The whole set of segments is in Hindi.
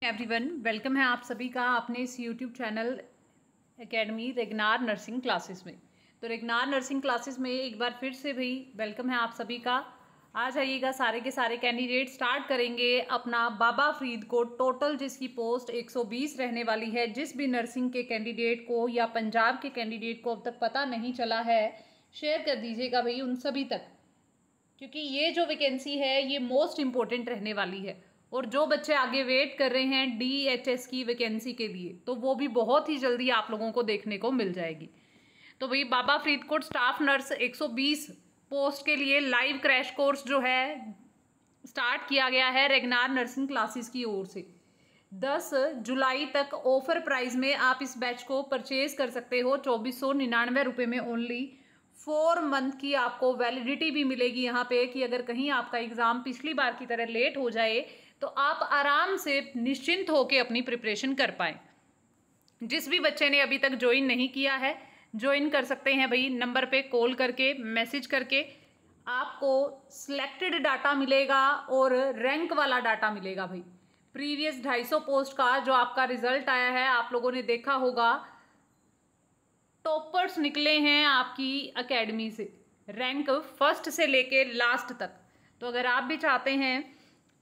एवरीवन, वेलकम है आप सभी का अपने इस यूट्यूब चैनल एकेडमी रेगनार नर्सिंग क्लासेस में। तो रेगनार नर्सिंग क्लासेस में एक बार फिर से भी वेलकम है आप सभी का। आ जाइएगा, सारे के सारे कैंडिडेट स्टार्ट करेंगे अपना बाबा फरीदकोट। टोटल जिसकी पोस्ट 120 रहने वाली है। जिस भी नर्सिंग के कैंडिडेट को या पंजाब के कैंडिडेट को अब तक पता नहीं चला है, शेयर कर दीजिएगा भाई उन सभी तक, क्योंकि ये जो वैकेंसी है ये मोस्ट इम्पोर्टेंट रहने वाली है। और जो बच्चे आगे वेट कर रहे हैं DHS की वैकेंसी के लिए, तो वो भी बहुत ही जल्दी आप लोगों को देखने को मिल जाएगी। तो भाई बाबा फरीदकोट स्टाफ नर्स 120 पोस्ट के लिए लाइव क्रैश कोर्स जो है स्टार्ट किया गया है रेगनार नर्सिंग क्लासेस की ओर से। 10 जुलाई तक ऑफर प्राइस में आप इस बैच को परचेज कर सकते हो 2499 रुपये में ओनली। 4 मंथ की आपको वैलिडिटी भी मिलेगी यहाँ पे, कि अगर कहीं आपका एग्ज़ाम पिछली बार की तरह लेट हो जाए तो आप आराम से निश्चिंत होकर अपनी प्रिपरेशन कर पाएँ। जिस भी बच्चे ने अभी तक ज्वाइन नहीं किया है, ज्वाइन कर सकते हैं भाई। नंबर पे कॉल करके, मैसेज करके आपको सिलेक्टेड डाटा मिलेगा और रैंक वाला डाटा मिलेगा भाई। प्रीवियस 250 पोस्ट का जो आपका रिजल्ट आया है, आप लोगों ने देखा होगा, टॉपर्स निकले हैं आपकी एकेडमी से, रैंक फर्स्ट से लेके लास्ट तक। तो अगर आप भी चाहते हैं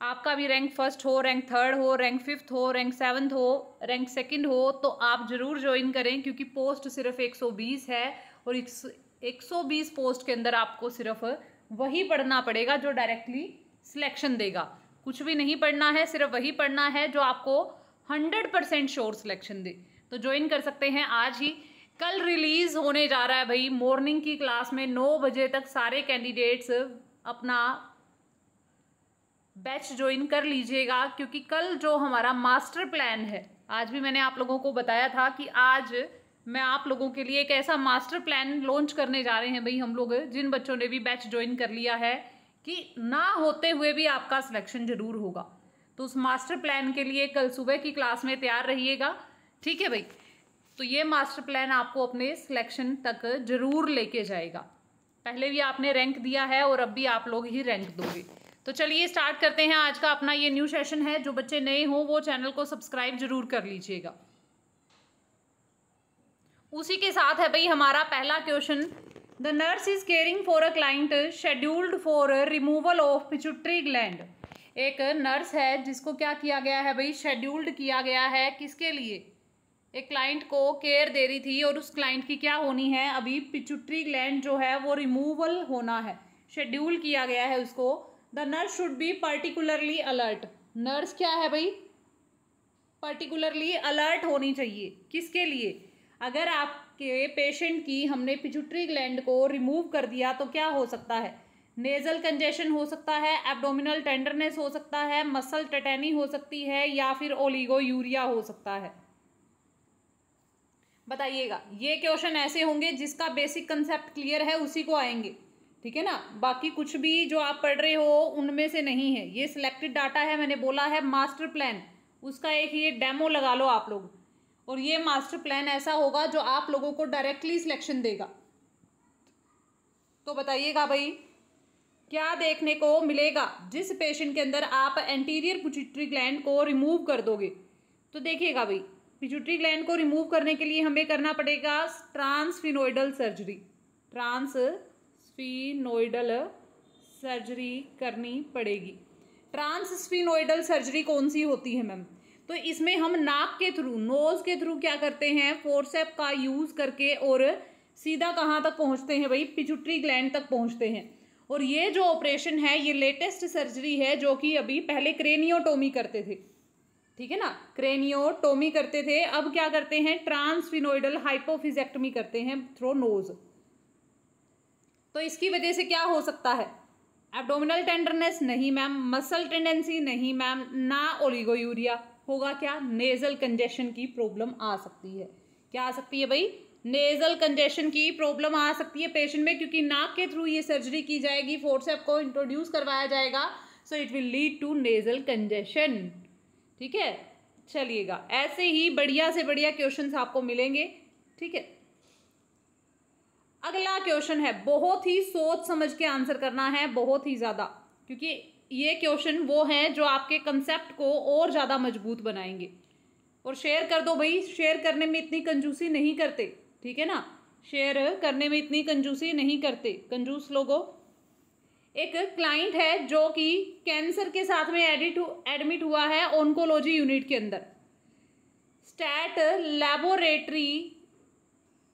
आपका भी रैंक फर्स्ट हो, रैंक थर्ड हो, रैंक फिफ्थ हो, रैंक सेवन्थ हो, रैंक सेकंड हो, तो आप ज़रूर ज्वाइन करें, क्योंकि पोस्ट सिर्फ 120 है। और 120 पोस्ट के अंदर आपको सिर्फ वही पढ़ना पड़ेगा जो डायरेक्टली सिलेक्शन देगा। कुछ भी नहीं पढ़ना है, सिर्फ वही पढ़ना है जो आपको 100% श्योर सिलेक्शन दे। तो ज्वाइन कर सकते हैं आज ही। कल रिलीज़ होने जा रहा है भाई मॉर्निंग की क्लास में 9 बजे तक। सारे कैंडिडेट्स अपना बैच ज्वाइन कर लीजिएगा, क्योंकि कल जो हमारा मास्टर प्लान है, आज भी मैंने आप लोगों को बताया था कि आज मैं आप लोगों के लिए एक ऐसा मास्टर प्लान लॉन्च करने जा रहे हैं भाई हम लोग, जिन बच्चों ने भी बैच ज्वाइन कर लिया है, कि ना होते हुए भी आपका सिलेक्शन जरूर होगा। तो उस मास्टर प्लान के लिए कल सुबह की क्लास में तैयार रहिएगा, ठीक है भाई। तो ये मास्टर प्लान आपको अपने सिलेक्शन तक जरूर लेके जाएगा। पहले भी आपने रैंक दिया है और अब भी आप लोग ही रैंक दोगे। तो चलिए स्टार्ट करते हैं आज का अपना ये न्यू सेशन है। जो बच्चे नए हो वो चैनल को सब्सक्राइब जरूर कर लीजिएगा। उसी के साथ है भाई हमारा पहला question. The nurse is caring for a client scheduled for removal of pituitary gland. एक नर्स है जिसको क्या किया गया है भाई, शेड्यूल्ड किया गया है। किसके लिए? एक क्लाइंट को केयर दे रही थी और उस क्लाइंट की क्या होनी है, अभी पिट्यूटरी ग्लैंड जो है वो रिमूवल होना है, शेड्यूल किया गया है उसको। The nurse should be particularly alert. Nurse क्या है भाई, पर्टिकुलरली अलर्ट होनी चाहिए। किसके लिए? अगर आपके पेशेंट की हमने पिट्यूटरी ग्लैंड को रिमूव कर दिया तो क्या हो सकता है? नेजल कंजेशन हो सकता है, एब्डोमिनल टेंडरनेस हो सकता है, मसल टेटेनी हो सकती है, या फिर ओलिगोयूरिया हो सकता है। बताइएगा। ये क्वेश्चन ऐसे होंगे जिसका बेसिक कंसेप्ट क्लियर है उसी को आएंगे, ठीक है ना। बाकी कुछ भी जो आप पढ़ रहे हो उनमें से नहीं है। ये सिलेक्टेड डाटा है, मैंने बोला है मास्टर प्लान, उसका एक ये डेमो लगा लो आप लोग। और ये मास्टर प्लान ऐसा होगा जो आप लोगों को डायरेक्टली सिलेक्शन देगा। तो बताइएगा भाई क्या देखने को मिलेगा जिस पेशेंट के अंदर आप एंटीरियर पिट्यूटरी ग्लैंड को रिमूव कर दोगे। तो देखिएगा भाई, पिट्यूटरी ग्लैंड को रिमूव करने के लिए हमें करना पड़ेगा ट्रांसफिनोइडल सर्जरी। ट्रांसफिनोइडल सर्जरी करनी पड़ेगी। ट्रांसफिनोइडल सर्जरी कौन सी होती है मैम? तो इसमें हम नाक के थ्रू, नोज के थ्रू क्या करते हैं, फोर्सेप का यूज करके, और सीधा कहाँ तक पहुँचते हैं भाई, पिट्यूटरी ग्लैंड तक पहुँचते हैं। और ये जो ऑपरेशन है ये लेटेस्ट सर्जरी है, जो कि अभी पहले क्रेनियोटोमी करते थे, ठीक है ना, क्रेनियोटोमी करते थे। अब क्या करते हैं, ट्रांसफिनोइडल हाइपोफिजेक्टमी करते हैं थ्रू नोज। तो इसकी वजह से क्या हो सकता है? एब्डोमिनल टेंडरनेस नहीं मैम, मसल टेंडेंसी नहीं मैम, ना ओलिगोयूरिया। होगा क्या? नेजल कंजेशन की प्रॉब्लम आ सकती है। क्या आ सकती है भाई? नेजल कंजेशन की प्रॉब्लम आ सकती है पेशेंट में, क्योंकि नाक के थ्रू ये सर्जरी की जाएगी, फोर्सेप को इंट्रोड्यूस करवाया जाएगा। So it will lead to nasal congestion, ठीक है। चलिएगा, ऐसे ही बढ़िया से बढ़िया क्वेश्चंस आपको मिलेंगे, ठीक है। अगला क्वेश्चन है, बहुत ही सोच समझ के आंसर करना है, बहुत ही ज़्यादा, क्योंकि ये क्वेश्चन वो हैं जो आपके कंसेप्ट को और ज़्यादा मजबूत बनाएंगे। और शेयर कर दो भाई, शेयर करने में इतनी कंजूसी नहीं करते, ठीक है ना, शेयर करने में इतनी कंजूसी नहीं करते कंजूस लोगों। एक क्लाइंट है जो कि कैंसर के साथ में एडमिट हुआ है ऑन्कोलॉजी यूनिट के अंदर। स्टैट लैबोरेटरी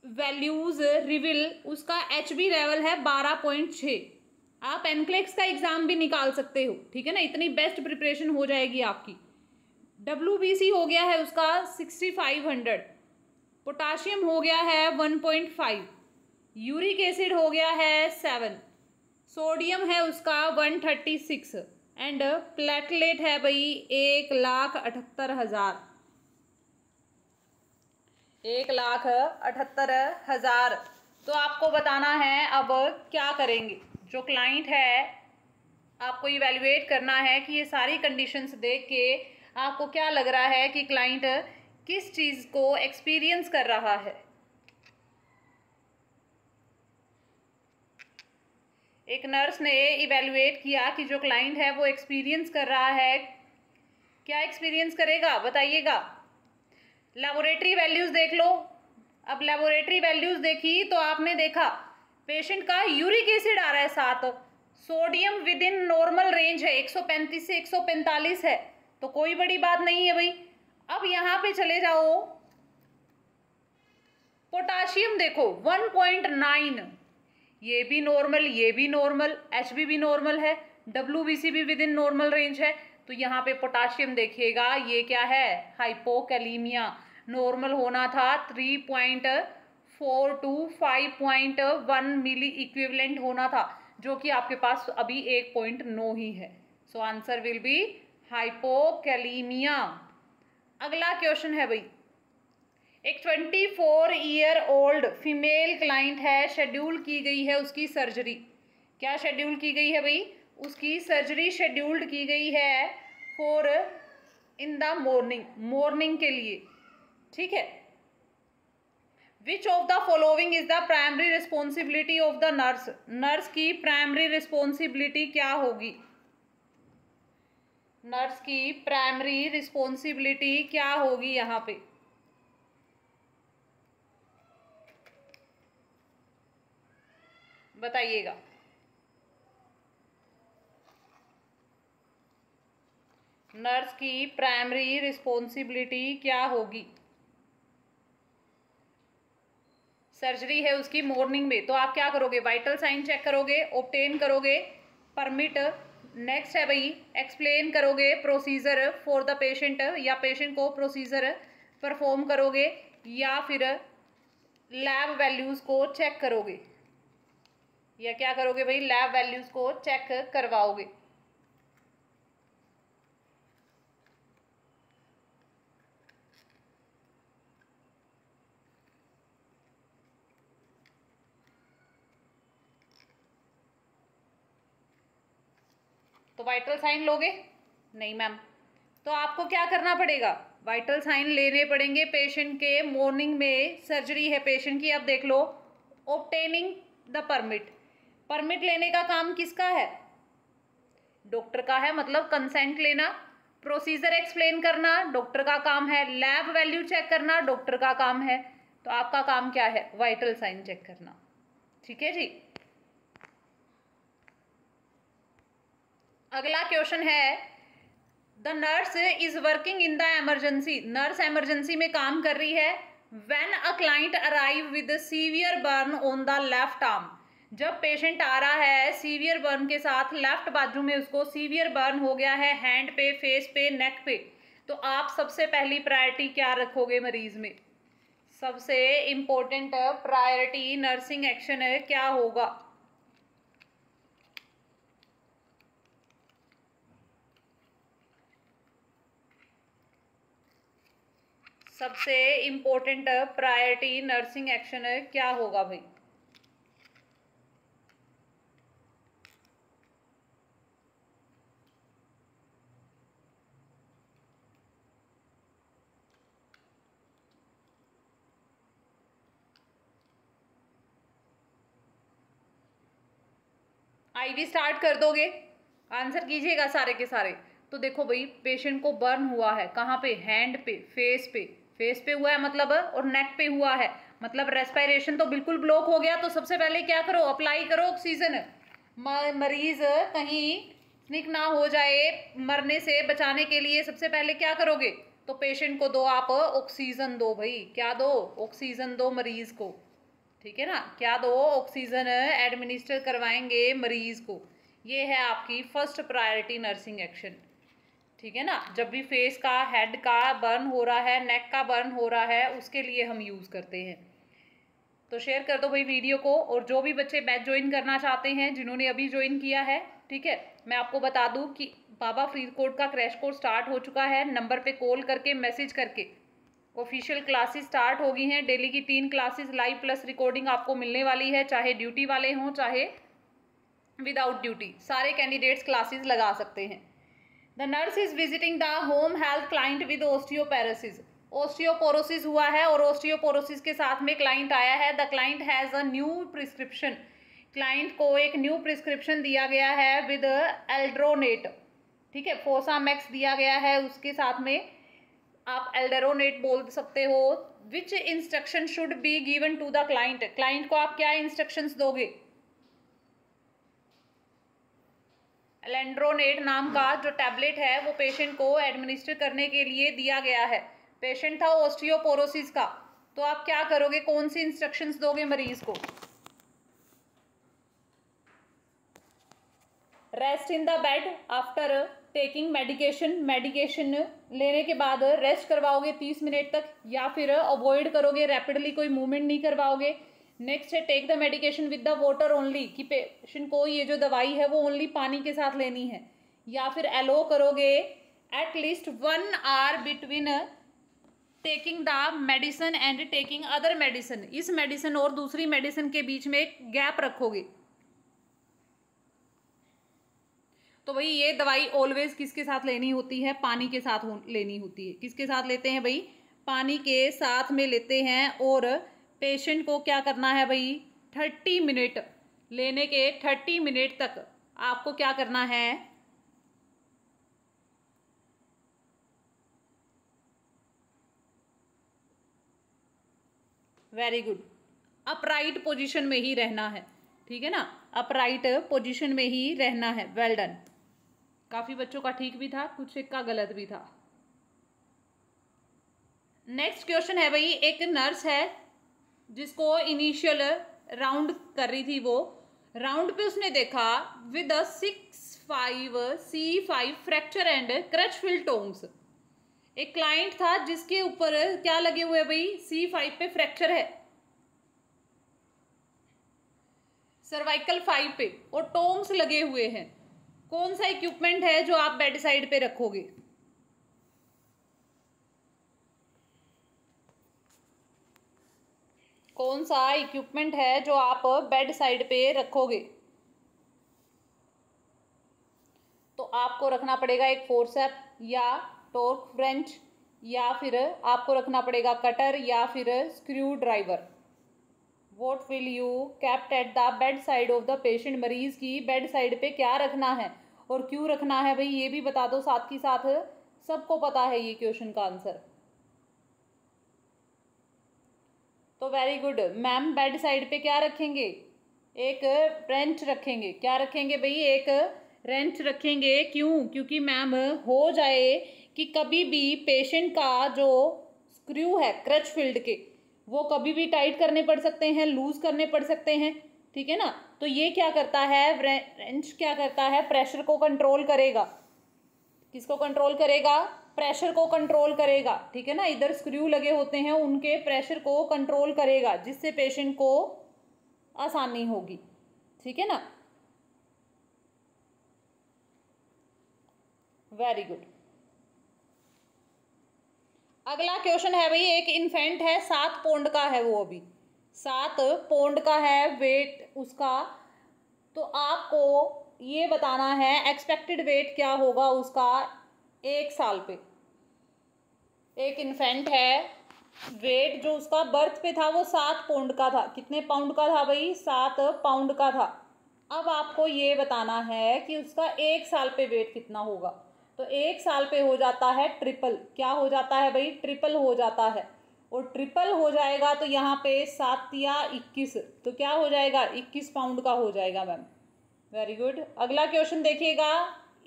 वैल्यूज रिविल, उसका HB लेवल है 12.6। आप एनक्लेक्स का एग्जाम भी निकाल सकते हो, ठीक है ना, इतनी बेस्ट प्रिपरेशन हो जाएगी आपकी। WBC हो गया है उसका 6500, पोटाशियम हो गया है 1.5, यूरिक एसिड हो गया है 7, सोडियम है उसका 136 एंड प्लेटलेट है भाई 1,78,000, 1,78,000। तो आपको बताना है अब क्या करेंगे। जो क्लाइंट है आपको इवैल्यूएट करना है कि ये सारी कंडीशंस देख के आपको क्या लग रहा है कि क्लाइंट किस चीज़ को एक्सपीरियंस कर रहा है। एक नर्स ने इवैल्यूएट किया कि जो क्लाइंट है वो एक्सपीरियंस कर रहा है, क्या एक्सपीरियंस करेगा बताइएगा। लेबोरेटरी वैल्यूज़ देख लो। अब लेबोरेटरी वैल्यूज़ देखी तो आपने देखा पेशेंट का यूरिक एसिड आ रहा है 7, sodium with in normal range है 135 से 145 है, तो कोई बड़ी बात नहीं है भाई। अब यहाँ पे चले जाओ, पोटाशियम देखो 1.9, ये भी नॉर्मल, ये भी नॉर्मल, HB भी नॉर्मल है, WBC भी विद इन नॉर्मल रेंज है। तो यहाँ पे पोटाशियम देखिएगा, ये क्या है, हाइपोकैलीमिया। नॉर्मल होना था 3.4 टू 5.1 मिली इक्विवेलेंट होना था, जो कि आपके पास अभी 1.9 ही है। So answer will be hypokalaemia. अगला क्वेश्चन है भाई, एक 24 ईयर ओल्ड फीमेल क्लाइंट है, शेड्यूल की गई है उसकी सर्जरी। क्या शेड्यूल की गई है भाई, उसकी सर्जरी शेड्यूल्ड की गई है for in the morning, morning के लिए, ठीक है। Which of the following is the primary responsibility of the nurse, nurse की प्राइमरी रिस्पॉन्सिबिलिटी क्या होगी, नर्स की प्राइमरी रिस्पॉन्सिबिलिटी क्या होगी यहाँ पे, बताइएगा। नर्स की प्राइमरी रिस्पॉन्सिबिलिटी क्या होगी। सर्जरी है उसकी मॉर्निंग में, तो आप क्या करोगे, वाइटल साइन चेक करोगे, ऑब्टेन करोगे परमिट, नेक्स्ट है भाई एक्सप्लेन करोगे प्रोसीजर फॉर द पेशेंट, या पेशेंट को प्रोसीजर परफॉर्म करोगे, या फिर लैब वैल्यूज़ को चेक करोगे, या क्या करोगे भाई, लैब वैल्यूज़ को चेक करवाओगे। तो वाइटल साइन लोगे, नहीं मैम, तो आपको क्या करना पड़ेगा, वाइटल साइन लेने पड़ेंगे पेशेंट के। मॉर्निंग में सर्जरी है पेशेंट की, अब देख लो ऑब्टेनिंग द परमिट, परमिट लेने का काम किसका है, डॉक्टर का है, मतलब कंसेंट लेना। प्रोसीजर एक्सप्लेन करना डॉक्टर का काम है, लैब वैल्यू चेक करना डॉक्टर का काम है, तो आपका काम क्या है, वाइटल साइन चेक करना, ठीक है जी। अगला क्वेश्चन है, the nurse is working in the emergency, nurse emergency में काम कर रही है। When a client arrive with severe burn on the left arm, जब पेशेंट आ रहा है सीवियर बर्न के साथ, लेफ्ट बाजू में उसको सीवियर बर्न हो गया है, हैंड पे, फेस पे, नेक पे, तो आप सबसे पहली प्रायोरिटी क्या रखोगे मरीज में, सबसे इम्पोर्टेंट प्रायोरिटी नर्सिंग एक्शन क्या होगा। सबसे इम्पोर्टेंट प्रायोरिटी नर्सिंग एक्शन क्या होगा भाई, IV स्टार्ट कर दोगे, आंसर कीजिएगा सारे के सारे। तो देखो भाई, पेशेंट को बर्न हुआ है, कहाँ पे? हैंड पे, फेस पे। फेस पे हुआ है मतलब, और नेक पे हुआ है मतलब रेस्पिरेशन तो बिल्कुल ब्लॉक हो गया। तो सबसे पहले क्या करो? अप्लाई करो ऑक्सीजन। मरीज कहीं स्निक ना हो जाए, मरने से बचाने के लिए सबसे पहले क्या करोगे? तो पेशेंट को दो आप ऑक्सीजन दो भाई। क्या दो? ऑक्सीजन दो मरीज को। ठीक है ना? क्या दो? ऑक्सीजन एडमिनिस्टर करवाएंगे मरीज को। ये है आपकी फर्स्ट प्रायोरिटी नर्सिंग एक्शन। ठीक है ना? जब भी फेस का, हेड का बर्न हो रहा है, नेक का बर्न हो रहा है, उसके लिए हम यूज़ करते हैं। तो शेयर कर दो भाई वीडियो को। और जो भी बच्चे बैच ज्वाइन करना चाहते हैं, जिन्होंने अभी ज्वाइन किया है, ठीक है, मैं आपको बता दूं कि बाबा फरीदकोट का क्रैश कोर्स स्टार्ट हो चुका है। नंबर पे कॉल करके, मैसेज करके ऑफिशियल क्लासेस स्टार्ट हो गई हैं। डेली की 3 क्लासेस लाइव प्लस रिकॉर्डिंग आपको मिलने वाली है, चाहे ड्यूटी वाले हों चाहे विदाउट ड्यूटी, सारे कैंडिडेट्स क्लासेस लगा सकते हैं। The nurse is visiting the home health client with osteoporosis. Osteoporosis हुआ है और ओस्टियोपोरोसिस के साथ में क्लाइंट आया है। The client has a new prescription. Client को एक न्यू प्रिस्क्रिप्शन दिया गया है विद एल्ड्रोनेट। ठीक है, फोसामैक्स दिया गया है, उसके साथ में आप एल्डरोनेट बोल सकते हो। Which instruction should be given to the client. Client को आप क्या इंस्ट्रक्शंस दोगे? एल्ड्रोनेट नाम का जो टैबलेट है वो पेशेंट को एडमिनिस्टर करने के लिए दिया गया है। पेशेंट था ओस्टियोपोरोसिस का, तो आप क्या करोगे? कौन सी इंस्ट्रक्शंस दोगे मरीज को? Rest in the bed after taking medication. Medication लेने के बाद रेस्ट करवाओगे 30 मिनट तक, या फिर अवॉइड करोगे, रैपिडली कोई मूवमेंट नहीं करवाओगे। नेक्स्ट है take the medication with the water only, कि पेशेंट को ये जो दवाई है वो ओनली पानी के साथ लेनी है। या फिर एलो करोगे at least 1 hour between taking the medicine and taking other medicine. इस मेडिसिन और दूसरी मेडिसिन के बीच में एक गैप रखोगे। तो भाई ये दवाई ऑलवेज किसके साथ लेनी होती है? पानी के साथ लेनी होती है। किसके साथ लेते हैं भाई? पानी के साथ में लेते हैं। और पेशेंट को क्या करना है भाई? 30 मिनट, लेने के 30 मिनट तक आपको क्या करना है? वेरी गुड, अपराइट पोजीशन में ही रहना है। ठीक है ना? अपराइट पोजीशन में ही रहना है। Well done. काफी बच्चों का ठीक भी था, कुछ एक का गलत भी था। नेक्स्ट क्वेश्चन है भाई, एक नर्स है जिसको इनिशियल राउंड कर रही थी, वो राउंड पे उसने देखा विद 6-5 फ्रैक्चर एंड क्रचफिल टोन्स। एक क्लाइंट था जिसके ऊपर क्या लगे हुए भाई? C5 पे फ्रैक्चर है, सर्वाइकल 5 पे, और टोन्स लगे हुए हैं। कौन सा इक्विपमेंट है जो आप बेड साइड पे रखोगे? कौन सा इक्विपमेंट है जो आप बेड साइड पे रखोगे? तो आपको रखना पड़ेगा एक फोर्सेप या टॉर्क फ्रेंच, या फिर आपको रखना पड़ेगा कटर, या फिर screw driver. What will you kept at the bed side of the patient. मरीज की बेड साइड पे क्या रखना है और क्यों रखना है भाई, ये भी बता दो साथ ही साथ। सबको पता है ये क्वेश्चन का आंसर। तो very good ma'am, bed side पे क्या रखेंगे? एक रेंच रखेंगे। क्या रखेंगे भाई? एक रेंच रखेंगे। क्यों? क्योंकि मैम हो जाए कि कभी भी पेशेंट का जो स्क्रू है क्रच फील्ड के, वो कभी भी टाइट करने पड़ सकते हैं, लूज करने पड़ सकते हैं। ठीक है ना? तो ये क्या करता है? रेंच क्या करता है? प्रेशर को कंट्रोल करेगा। किसको कंट्रोल करेगा? प्रेशर को कंट्रोल करेगा। ठीक है ना? इधर स्क्रू लगे होते हैं, उनके प्रेशर को कंट्रोल करेगा, जिससे पेशेंट को आसानी होगी। ठीक है ना? Very good. अगला क्वेश्चन है भाई, एक इन्फेंट है, 7 पौंड का है, वो अभी 7 पौंड का है वेट उसका। तो आपको ये बताना है एक्सपेक्टेड वेट क्या होगा उसका 1 साल पे। एक इन्फेंट है, वेट जो उसका बर्थ पे था वो 7 पौंड का था। कितने पाउंड का था भाई? 7 पाउंड का था। अब आपको ये बताना है कि उसका 1 साल पे वेट कितना होगा। तो 1 साल पे हो जाता है ट्रिपल। क्या हो जाता है भाई? ट्रिपल हो जाता है। और ट्रिपल हो जाएगा तो यहाँ पे 7 या 21, तो क्या हो जाएगा? 21 पाउंड का हो जाएगा मैम। Very good. अगला क्वेश्चन देखिएगा।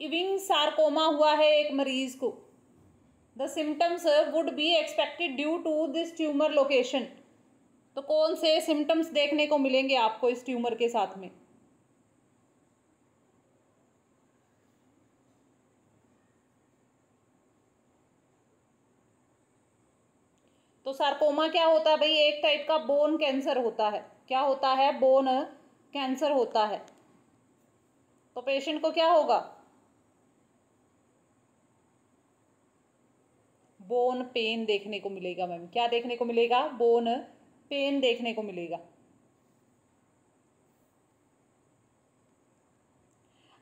इविंग सार्कोमा हुआ है एक मरीज को। The symptoms would be expected due to this tumour location. तो कौन से सिम्टम्स देखने को मिलेंगे आपको इस ट्यूमर के साथ में? तो सार्कोमा क्या होता है भाई? एक टाइप का बोन कैंसर होता है। क्या होता है? बोन कैंसर होता है। तो पेशेंट को क्या होगा? बोन पेन देखने को मिलेगा मैम। क्या देखने को मिलेगा? बोन पेन देखने को मिलेगा।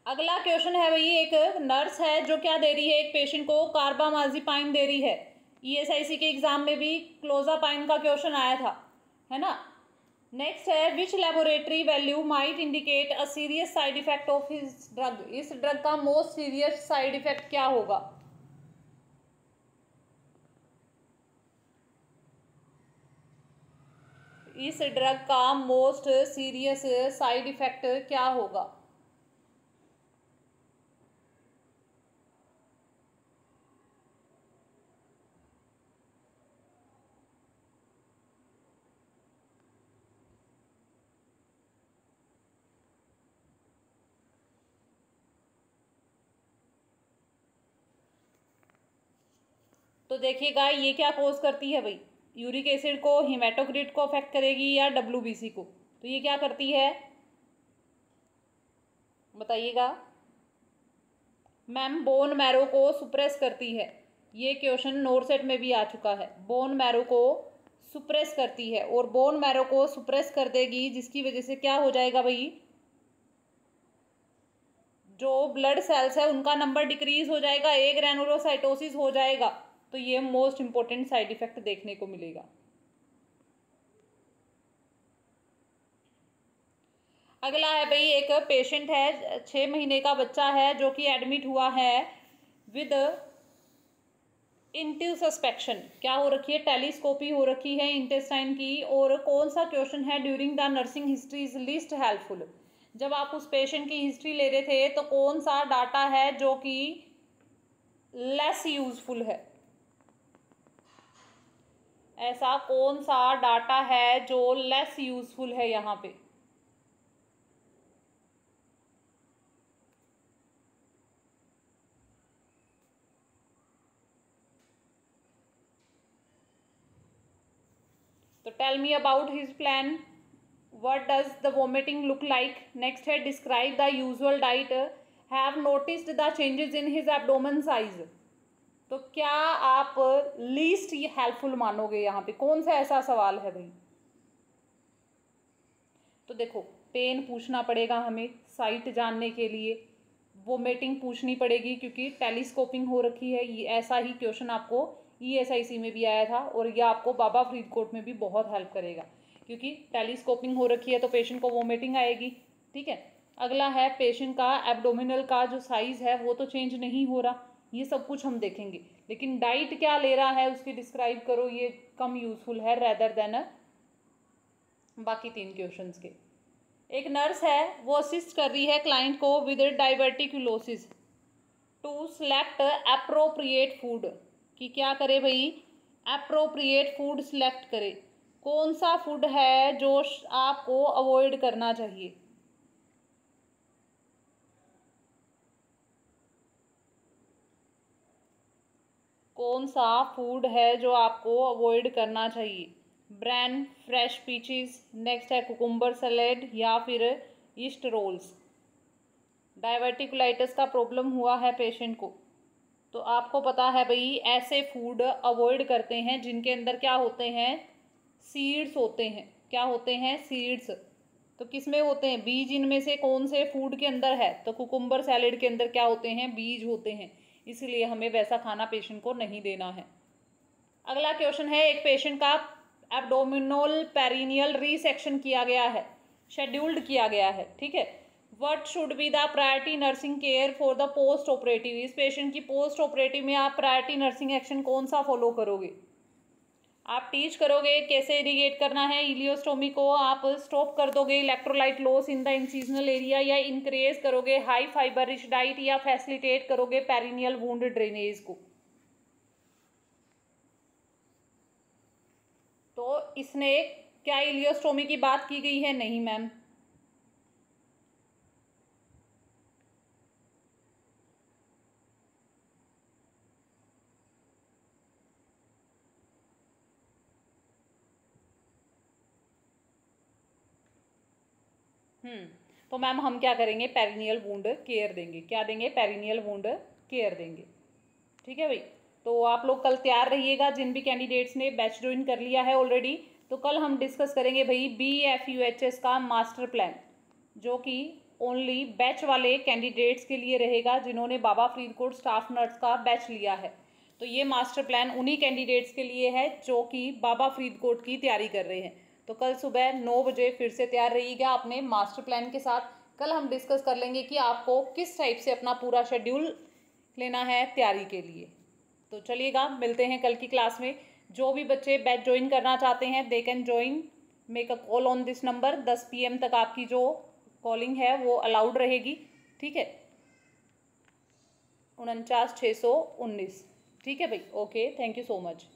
अगला क्वेश्चन है भाई, एक नर्स है जो क्या दे रही है? एक पेशेंट को कार्बामाजिपाइन दे रही है। ईएसआईसी के एग्जाम में भी क्लोजापाइन का क्वेश्चन आया था, है ना। नेक्स्ट है, which laboratory value might indicate a serious side effect of his drug. इस ड्रग का मोस्ट सीरियस साइड इफेक्ट क्या होगा? इस ड्रग का मोस्ट सीरियस साइड इफेक्ट क्या होगा? तो देखिएगा, ये क्या कोज करती है भाई? यूरिक एसिड को, हेमाटोक्रिट को अफेक्ट करेगी या डब्ल्यूबीसी को? तो ये क्या करती है, बताइएगा। मैम बोन मैरो को सुप्रेस करती है। ये क्वेश्चन नोरसेट में भी आ चुका है। बोन मैरो को सुप्रेस करती है, और बोन मैरो को सुप्रेस कर देगी जिसकी वजह से क्या हो जाएगा भाई? जो ब्लड सेल्स है उनका नंबर डिक्रीज हो जाएगा, एक ग्रैनुलोसाइटोसिस हो जाएगा। तो ये मोस्ट इंपॉर्टेंट साइड इफेक्ट देखने को मिलेगा। अगला है भाई, एक पेशेंट है, 6 महीने का बच्चा है जो कि एडमिट हुआ है विद इंटिव सस्पेक्शन। क्या हो रखी है? टेलीस्कोपी हो रखी है इंटेस्टाइन की। और कौन सा क्वेश्चन है? During the nursing history is least helpful. जब आप उस पेशेंट की हिस्ट्री ले रहे थे तो कौन सा डाटा है जो कि लेस यूजफुल है? ऐसा कौन सा डाटा है जो लेस यूजफुल है यहाँ पे? तो tell me about his plan. What does the vomiting look like? Next है, describe the usual diet. Have noticed the changes in his abdomen size. तो क्या आप लीस्ट हेल्पफुल मानोगे यहाँ पे? कौन सा ऐसा सवाल है भाई? तो देखो, पेन पूछना पड़ेगा हमें साइट जानने के लिए, वोमिटिंग पूछनी पड़ेगी क्योंकि टेलीस्कोपिंग हो रखी है। ये ऐसा ही क्वेश्चन आपको ईएसआईसी में भी आया था, और यह आपको बाबा फरीदकोट में भी बहुत हेल्प करेगा क्योंकि टेलीस्कोपिंग हो रखी है तो पेशेंट को वोमिटिंग आएगी। ठीक है। अगला है, पेशेंट का एब्डोमिनल का जो साइज है वो तो चेंज नहीं हो रहा, ये सब कुछ हम देखेंगे। लेकिन डाइट क्या ले रहा है उसकी डिस्क्राइब करो, ये कम यूजफुल है रेदर देन बाकी 3 क्वेश्चंस के। एक नर्स है, वो असिस्ट कर रही है क्लाइंट को with diverticulosis to select appropriate food. कि क्या करे भाई? एप्रोप्रिएट फूड सिलेक्ट करे। कौन सा फूड है जो आपको अवॉइड करना चाहिए? कौन सा फूड है जो आपको अवॉइड करना चाहिए? ब्रैन, फ्रेश पीचेस, नेक्स्ट है कुकुम्बर सैलेड, या फिर ईस्ट रोल्स। डाइवर्टिकुलाइटिस का प्रॉब्लम हुआ है पेशेंट को, तो आपको पता है भाई ऐसे फूड अवॉइड करते हैं जिनके अंदर क्या होते हैं? सीड्स होते हैं। क्या होते हैं? सीड्स। तो किस में होते हैं? बीज। इनमें से कौन से फूड के अंदर है? तो कुकुम्बर सैलेड के अंदर क्या होते हैं? बीज होते हैं। इसलिए हमें वैसा खाना पेशेंट को नहीं देना है। अगला क्वेश्चन है, एक पेशेंट का एब्डोमिनल पेरिनियल रीसेक्शन किया गया है, शेड्यूल्ड किया गया है। ठीक है। What should be the priority nursing care for the post operative. इस पेशेंट की पोस्ट ऑपरेटिव में आप प्रायोरिटी नर्सिंग एक्शन कौन सा फॉलो करोगे। आप टीच करोगे कैसे इरिगेट करना है इलियोस्टोमी को, आप स्टॉप कर दोगे electrolyte loss in the incisional area, या इंक्रेज करोगे हाई फाइबर रिच डाइट, या फैसिलिटेट करोगे पेरिनियल वुंड ड्रेनेज को। तो इसने क्या इलियोस्टोमी की बात की गई है? नहीं मैम। तो मैम हम क्या करेंगे, पेरिनियल वुंड केयर देंगे। क्या देंगे? पेरिनियल वुंड केयर देंगे। ठीक है भाई, तो आप लोग कल तैयार रहिएगा। जिन भी कैंडिडेट्स ने बैच ज्वाइन कर लिया है ऑलरेडी, तो कल हम डिस्कस करेंगे भाई BFUHS का मास्टर प्लान, जो कि ओनली बैच वाले कैंडिडेट्स के लिए रहेगा जिन्होंने बाबा फरीदकोट स्टाफ नर्स का बैच लिया है। तो ये मास्टर प्लान उन्हीं कैंडिडेट्स के लिए है जो कि बाबा फरीदकोट की तैयारी कर रहे हैं। तो कल सुबह 9 बजे फिर से तैयार रहिएगा अपने मास्टर प्लान के साथ। कल हम डिस्कस कर लेंगे कि आपको किस टाइप से अपना पूरा शेड्यूल लेना है तैयारी के लिए। तो चलिएगा, मिलते हैं कल की क्लास में। जो भी बच्चे बैच ज्वाइन करना चाहते हैं they can join, make a call on this number. 10 PM तक आपकी जो कॉलिंग है वो अलाउड रहेगी। ठीक है, 49 619। ठीक है भाई, okay, thank you so much.